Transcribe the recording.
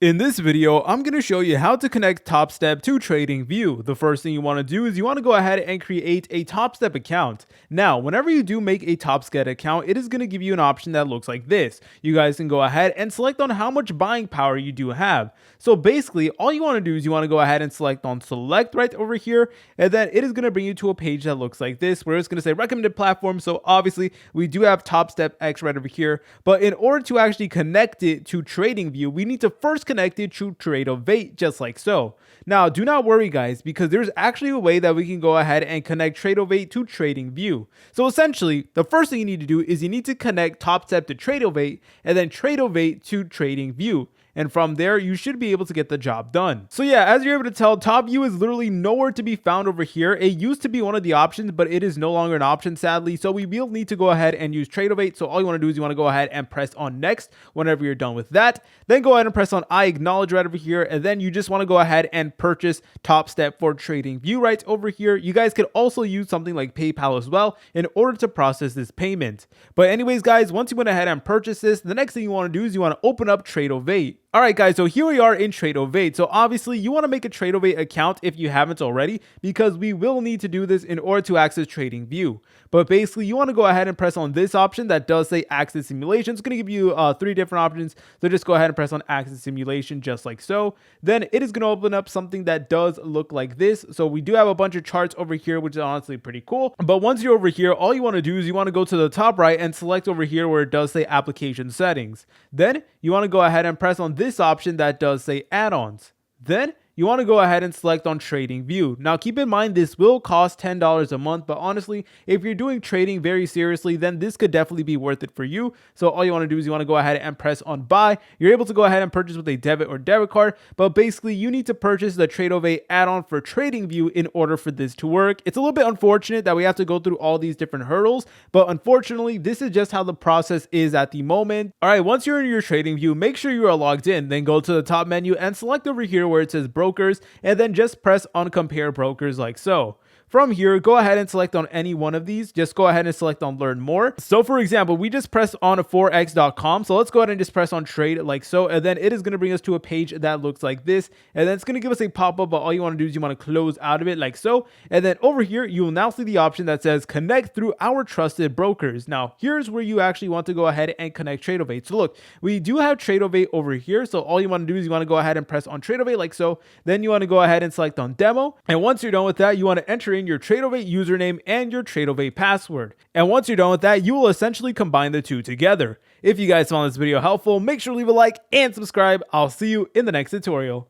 In this video, I'm going to show you how to connect Topstep to Tradingview. The first thing you want to do is you want to go ahead and create a Topstep account. Now, whenever you do make a Topstep account, it is going to give you an option that looks like this. You guys can go ahead and select on how much buying power you do have. So basically, all you want to do is you want to go ahead and select on select right over here, and then it is going to bring you to a page that looks like this, where it's going to say recommended platform. So obviously, we do have Topstep X right over here, but in order to actually connect it to Tradingview, we need to first connected to Tradingview just like so. Now, do not worry guys, because there's actually a way that we can go ahead and connect Tradingview to Tradingview. So essentially, the first thing you need to do is you need to connect Topstep to Tradingview and then Tradingview to Tradingview. And from there, you should be able to get the job done. So yeah, as you're able to tell, top view is literally nowhere to be found over here. It used to be one of the options, but it is no longer an option, sadly. So we will need to go ahead and use Tradingview. So all you want to do is you want to go ahead and press on next whenever you're done with that. Then go ahead and press on I acknowledge right over here. And then you just want to go ahead and purchase Topstep for Tradingview right over here. You guys could also use something like PayPal as well in order to process this payment. But anyways, guys, once you went ahead and purchase this, the next thing you want to do is you want to open up Tradingview. Alright guys, so here we are in Tradingview. So obviously you want to make a Tradingview account if you haven't already, because we will need to do this in order to access Tradingview. But basically you want to go ahead and press on this option that does say access simulation. It's going to give you 3 different options. So just go ahead and press on access simulation just like so. Then it is going to open up something that does look like this. So we do have a bunch of charts over here, which is honestly pretty cool. But once you're over here, all you want to do is you want to go to the top right and select over here where it does say application settings. Then you want to go ahead and press on this option that does say add-ons. Then you want to go ahead and select on Tradingview. Now keep in mind this will cost $10 a month, but honestly, if you're doing trading very seriously, then this could definitely be worth it for you. So all you want to do is you want to go ahead and press on buy. You're able to go ahead and purchase with a debit or debit card, but basically you need to purchase the Tradingview add-on for Tradingview in order for this to work. It's a little bit unfortunate that we have to go through all these different hurdles, but unfortunately this is just how the process is at the moment. All right, once you're in your Tradingview, make sure you are logged in, then go to the top menu and select over here where it says brokers, and then just press on compare brokers like so. From here, go ahead and select on any one of these. Just go ahead and select on learn more. So for example, we just pressed on forex.com. So let's go ahead and just press on trade like so. And then it is going to bring us to a page that looks like this. And then it's going to give us a pop-up, but all you want to do is you want to close out of it like so. And then over here, you will now see the option that says connect through our trusted brokers. Now, here's where you actually want to go ahead and connect Tradingview. So look, we do have Tradingview over here. So all you want to do is you want to go ahead and press on Tradingview like so. Then you want to go ahead and select on demo. And once you're done with that, you want to enter in your Tradingview username and your Tradingview password. And once you're done with that, you will essentially combine the two together. If you guys found this video helpful, make sure to leave a like and subscribe. I'll see you in the next tutorial.